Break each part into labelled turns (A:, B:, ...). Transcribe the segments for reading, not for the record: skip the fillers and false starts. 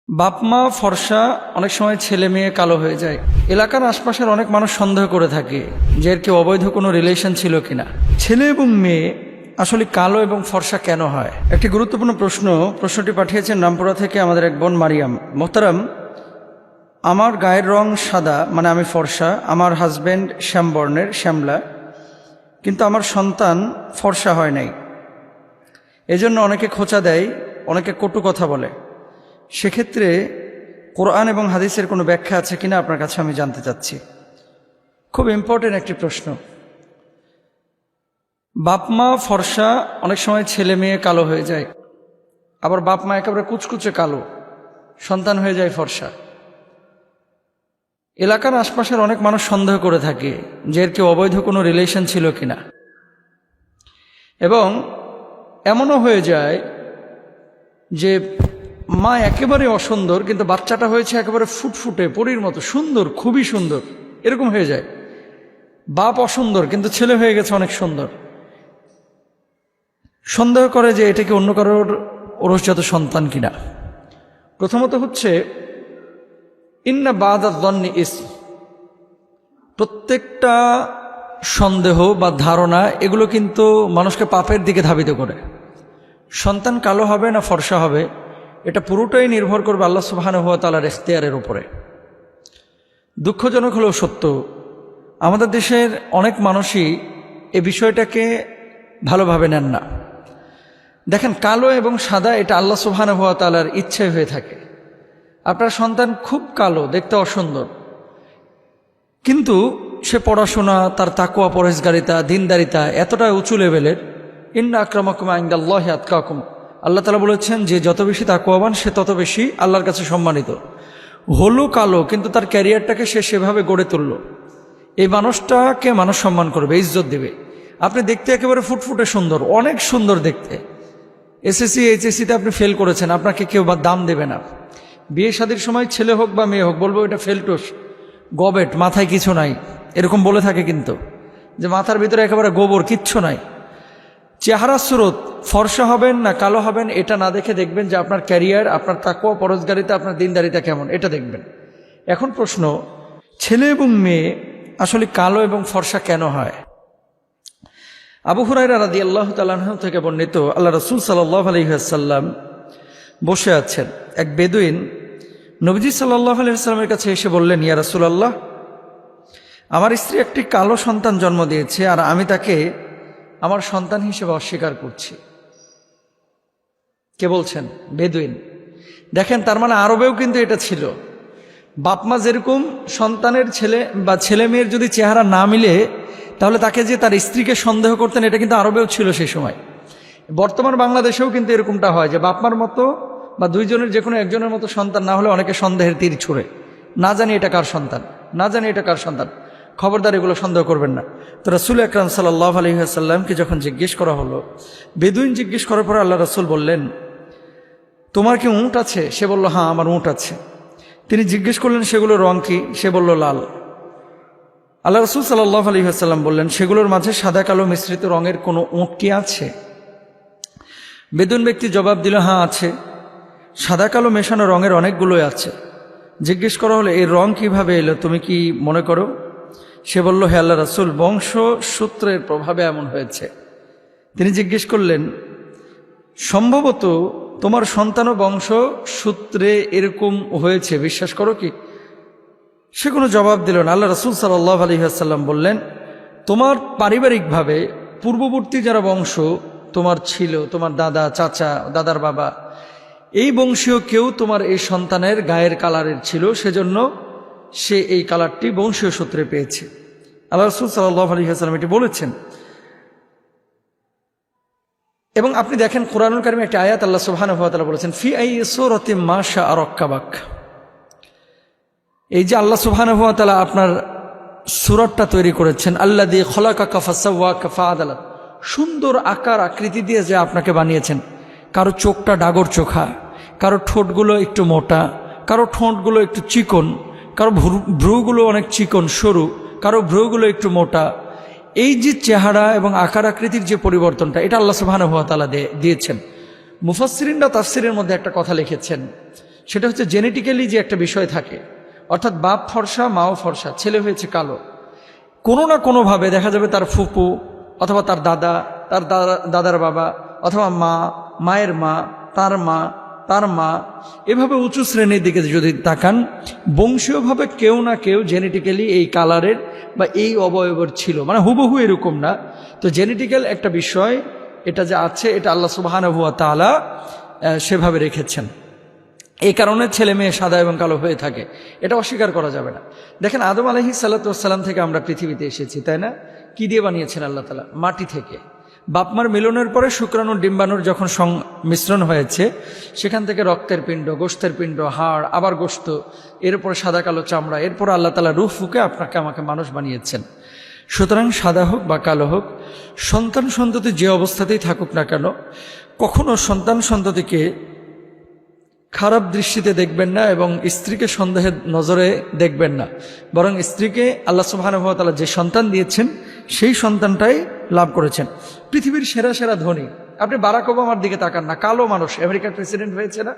A: বাপ মা ফর্সা, অনেক সময় ছেলে মেয়ে কালো হয়ে যায়। এলাকার আশপাশের অনেক মানুষ সন্দেহ করে থাকে যে এর কি অবৈধ কোনো রিলেশন ছিল কিনা। ছেলে এবং মেয়ে আসলে কালো এবং ফর্সা কেন হয়? একটি গুরুত্বপূর্ণ প্রশ্নটি পাঠিয়েছেন রামপুরা থেকে আমাদের এক বোন মারিয়াম। মোহতারাম, আমার গায়ের রং সাদা, মানে আমি ফর্সা, আমার হাজব্যান্ড শ্যামবর্ণের, শ্যামলা, কিন্তু আমার সন্তান ফর্সা হয় নাই। এজন্য অনেকে খোঁচা দেয়, অনেকে কটু কথা বলে। সেক্ষেত্রে কোরআন এবং হাদিসের কোনো ব্যাখ্যা আছে কিনা আপনার কাছে আমি জানতে চাচ্ছি। খুব ইম্পর্টেন্ট একটি প্রশ্ন। বাপ মা ফর্সা, অনেক সময় ছেলে মেয়ে কালো হয়ে যায়। আবার বাপ মা একেবারে কুচকুচে কালো, সন্তান হয়ে যায় ফর্সা। এলাকার আশপাশের অনেক মানুষ সন্দেহ করে থাকে যে এর কি অবৈধ কোনো রিলেশন ছিল কিনা। এবং এমনও হয়ে যায় যে মা একেবারে অসুন্দর, কিন্তু বাচ্চাটা হয়েছে একেবারে ফুটফুটে পরীর মতো সুন্দর, খুবই সুন্দর, এরকম হয়ে যায়। বাপ অসুন্দর, কিন্তু ছেলে হয়ে গেছে অনেক সুন্দর। সন্দেহ করে যে এটা কি অন্য কারোর ওরসজাত সন্তান কিনা। প্রথমত হচ্ছে ইন্না বাদা যন্নি ইসম। প্রত্যেকটা সন্দেহ বা ধারণা এগুলো কিন্তু মানুষকে পাপের দিকে ধাবিত করে। সন্তান কালো হবে না ফর্সা হবে, এটা পুরোটাই নির্ভর করবে আল্লাহ সুবহানাহু ওয়া তাআলার ইখতিয়ারের উপরে। দুঃখজনক হলেও সত্য, আমাদের দেশের অনেক মানুষই এই বিষয়টাকে ভালোভাবে নেন না। দেখেন, কালো এবং সাদা এটা আল্লাহ সুবহানাহু ওয়া তাআলার ইচ্ছায় হয়ে থাকে। আপনার সন্তান খুব কালো, দেখতে অসুন্দর, কিন্তু সে পড়াশোনা, তার তাকওয়া পরহেজগারিতা, দিনদারিতা এতটা উঁচু লেভেলের। ইন্না আকরামাকুম ইনদাল্লাহি আতকাকুম। আল্লাহ তাআলা বলেছেন যে যত বেশি তাকওয়াবান সে তত বেশি আল্লাহর কাছে সম্মানিত। হলো কালো, কিন্তু তার ক্যারিয়ারটাকে সে সেভাবে গড়ে তুলল। এই মানুষটাকে মানুষ সম্মান করবে, ইজ্জত দেবে। আপনি দেখতে একেবারে ফুটফুটে সুন্দর, অনেক সুন্দর দেখতে। এসএসসি এইচএসসিতে আপনি ফেল করেছেন, আপনাকে কেউ বা দাম দেবে না। বিয়ে শাদীর সময় ছেলে হোক বা মেয়ে হোক বলবো এটা ফেলটোস, গবেট, মাথায় কিছু নাই, এরকম বলে থাকে। কিন্তু যে মাথার ভিতরে একেবারে গোবর, কিচ্ছু নাই। চেহারা সুরত, ফর্সা হবেন না কালো হবেন এটা না দেখে দেখবেন যে আপনার ক্যারিয়ার, আপনার তাকওয়া পরহেজগারিতা, আপনার দিনদারিতা কেমন, এটা দেখবেন। এখন প্রশ্ন, ছেলে এবং মেয়ে আসলে কালো এবং ফর্সা কেন হয়? আবু হুরায়রা রাদিয়াল্লাহু তাআলা আনহু থেকে বর্ণিত, আল্লাহ রাসূল সাল্লাল্লাহু আলাইহি ওয়াসাল্লাম বসে আছেন। এক বেদুইন নবীজি সাল্লাল্লাহু আলাইহি ওয়াসাল্লামের কাছে এসে বললেন, ইয়া রাসূলুল্লাহ, আমার স্ত্রী একটি কালো সন্তান জন্ম দিয়েছে, আর আমি তাকে আমার সন্তান হিসেবে অস্বীকার করছি। কে বলছেন? বেদুইন। দেখেন, তার মানে আরবেও কিন্তু এটা ছিল। বাপমা যেরকম সন্তানের ছেলে বা ছেলে মেয়ের যদি চেহারা না মিলে, তাহলে তাকে যে তার স্ত্রীকে সন্দেহ করতেন, এটা কিন্তু আরবেও ছিল সেই সময়। বর্তমান বাংলাদেশেও কিন্তু এরকমটা হয় যে বাপমার মতো বা দুইজনের যে কোনো একজনের মতো সন্তান না হলে অনেকে সন্দেহের তীর ছুড়ে, না জানি এটা কার সন্তান, না জানি এটা কার সন্তান। খবরদার, এগুলো সন্দেহ করবেন না। তো রাসূল আকরাম সাল্লাল্লাহু আলাইহি ওয়াসাল্লামকে যখন জিজ্ঞেস করা হলো, বেদুইন জিজ্ঞেস করার পর আল্লাহ রাসূল বললেন, তোমার কি উঁট আছে? সে বলল, হ্যাঁ, আমার উঁট আছে। তিনি জিজ্ঞেস করলেন, সেগুলোর রং কি? সে বলল, লাল। আল্লাহ রাসূল সাল্লাল্লাহু আলাইহি ওয়াসাল্লাম বললেন, সেগুলোর মাঝে সাদা কালো মিশ্রিত রঙের কোনো উঁট কি আছে? বেদুইন ব্যক্তি জবাব দিল, হ্যাঁ আছে, সাদা কালো মেশানো রঙের অনেকগুলোই আছে। জিজ্ঞেস করা হলো, এর রং কিভাবে এলো, তুমি কি মনে করো? সে বলল, হে আল্লাহ রাসূল, বংশ সূত্রের প্রভাবে এমন হয়েছে। তিনি জিজ্ঞেস করলেন, সম্ভবত তোমার সন্তানও বংশ সূত্রে এরকম হয়েছে, বিশ্বাস করো কি? সে কোনো জবাব দিল না। আল্লাহ রাসূল সাল্লাল্লাহু আলাইহি ওয়াসাল্লাম বললেন, তোমার পারিবারিকভাবে পূর্ববর্তী যারা বংশ তোমার ছিল, তোমার দাদা, চাচা, দাদার বাবা, এই বংশীয় কেউ তোমার এই সন্তানের গায়ের কালারের ছিল, সেজন্য সে এই কালারটি বংশীয় সূত্রে পেয়েছে। আল্লাহ রাসূল সাল্লাল্লাহু আলাইহি ওয়াসাল্লাম এটি বলেছেন। এবং আপনি দেখেন, কুরআনুল কারীমে একটা আয়াত আল্লাহ সুবহানাহু ওয়া তাআলা বলেছেন, ফি আইয়ি সূরাতিন মা শাআ রাক্কাবাক। এই যে আল্লাহ সুবহানাহু ওয়া তাআলা আপনার সূরাটা তৈরি করেছেন, আল্লাযী খলাকাকা ফাসাওয়াকা ফাআদালা, সুন্দর আকার আকৃতি দিয়ে যে আপনাকে বানিয়েছেন। কারো চোখটা ডাগর চোখা, কারো ঠোঁটগুলো একটু মোটা, কারো ঠোঁটগুলো একটু চিকন, কারো ভ্রুগুলো অনেক চিকন সরু, কারো ভ্রুগুলো একটু মোটা। এই যে চেহারা এবং আকার আকৃতির যে পরিবর্তনটা, এটা আল্লাহ সুবহানাহু ওয়া তাআলা দিয়েছেন। মুফাসসিরিনরা তাফসিরের মধ্যে একটা কথা লিখেছেন, সেটা হচ্ছে জেনেটিক্যালি যে একটা বিষয় থাকে, অর্থাৎ বাপ ফর্সা মাও ফর্সা, ছেলে হয়েছে কালো, কোনো না কোনোভাবে দেখা যাবে তার ফুপু অথবা তার দাদা, তার দাদার বাবা অথবা মা, মায়ের মা, তার মা, এভাবে উঁচু শ্রেণীর দিকে যদি তাকান, বংশীয়ভাবে কেউ না কেউ জেনেটিক্যালি এই কালারের বা এই অবয়বের ছিল, মানে হুবহু এরকম না। তো জেনেটিক্যাল একটা বিষয়, এটা যে আছে এটা আল্লাহ সুবহানাহু ওয়া তাআলা সেভাবে রেখেছেন। এই কারণে ছেলে মেয়ে সাদা এবং কালো হয়ে থাকে, এটা অস্বীকার করা যাবে না। দেখেন আদম আলাইহিস সালাতু ওয়াস সালাম থেকে আমরা পৃথিবীতে এসেছি, তাই না? কি দিয়ে বানিয়েছেন আল্লাহ তাআলা? মাটি থেকে। বাপমার মিলনের পরে শুক্রাণু ডিম্বাণুর যখন মিশ্রণ হয়েছে, সেখান থেকে রক্তের পিণ্ড, গোশতের পিণ্ড, হাড়, আবার গোশত, এরপর সাদা কালো চামড়া, এরপর আল্লাহ তাআলা রূহ ফুঁকে আপনাকে আমাকে মানুষ বানিয়েছেন। সুতরাং সাদা হোক বা কালো হোক, সন্তান সন্ততি যে অবস্থাতেই থাকুক না কেন, কখনো সন্তান সন্ততিকে খারাপ দৃষ্টিতে দেখবেন না এবং স্ত্রীকে সন্দেহের নজরে দেখবেন না, বরং স্ত্রীকে আল্লাহ সুবহানাহু ওয়া তাআলা যে সন্তান দিয়েছেন সেই সন্তানটাই লাভ করেছেন। পৃথিবীর সেরা সেরা ধনী, আপনি বারাক ওবামার দিকে তাকান না, কালো মানুষ, আমেরিকার প্রেসিডেন্ট হয়েছে না?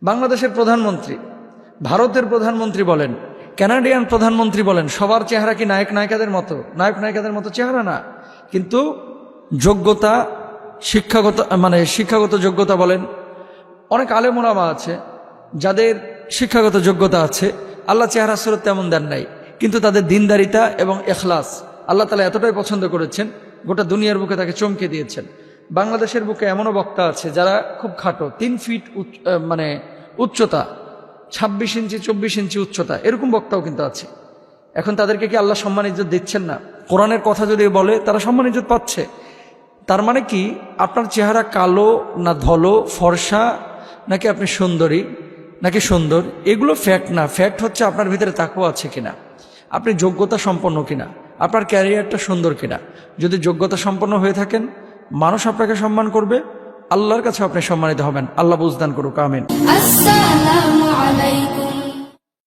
A: বাংলাদেশের প্রধানমন্ত্রী, ভারতের প্রধানমন্ত্রী বলেন, কানাডিয়ান প্রধানমন্ত্রী বলেন, সবার চেহারা কি নায়ক নায়িকাদের মতো চেহারা না, কিন্তু যোগ্যতা, শিক্ষাগত যোগ্যতা বলেন, অনেক আলেম ওলামা আছে যাদের শিক্ষাগত যোগ্যতা আছে, আল্লাহ চেহারা সুরত তেমন দেন নাই, কিন্তু তাদের দিনদারিতা এবং এখলাস আল্লাহ তাআলা এতটাই পছন্দ করেছেন, গোটা দুনিয়ার বুকে তাকে চমকে দিয়েছেন। বাংলাদেশের বুকে এমনও বক্তা আছে যারা খুব খাটো, 3 ফিট উচ্চতা, 26 ইঞ্চি 24 ইঞ্চি উচ্চতা, এরকম বক্তাও কিন্তু আছে। এখন তাদেরকে কি আল্লাহ সম্মান ইজ্জত দিচ্ছেন না? কোরআনের কথা যদি বলে তারা সম্মান ইজ্জত পাচ্ছে। তার মানে কি আপনার চেহারা কালো না ধলো, ফর্সা নাকি আপনি সুন্দরী নাকি সুন্দর, এগুলো ফ্যাক্ট না। ফ্যাক্ট হচ্ছে আপনার ভিতরে তাকওয়া আছে কিনা, আপনি যোগ্যতা সম্পন্ন কিনা, আপনার ক্যারিয়ারটা সুন্দর কিনা। যদি যোগ্যতা সম্পন্ন হয়ে থাকেন, মানুষ আপনাকে সম্মান করবে, আল্লাহর কাছে আপনি সম্মানিত হবেন। আল্লাহ বুঝদান করুক, আমিন। আসসালামু আলাইকুম।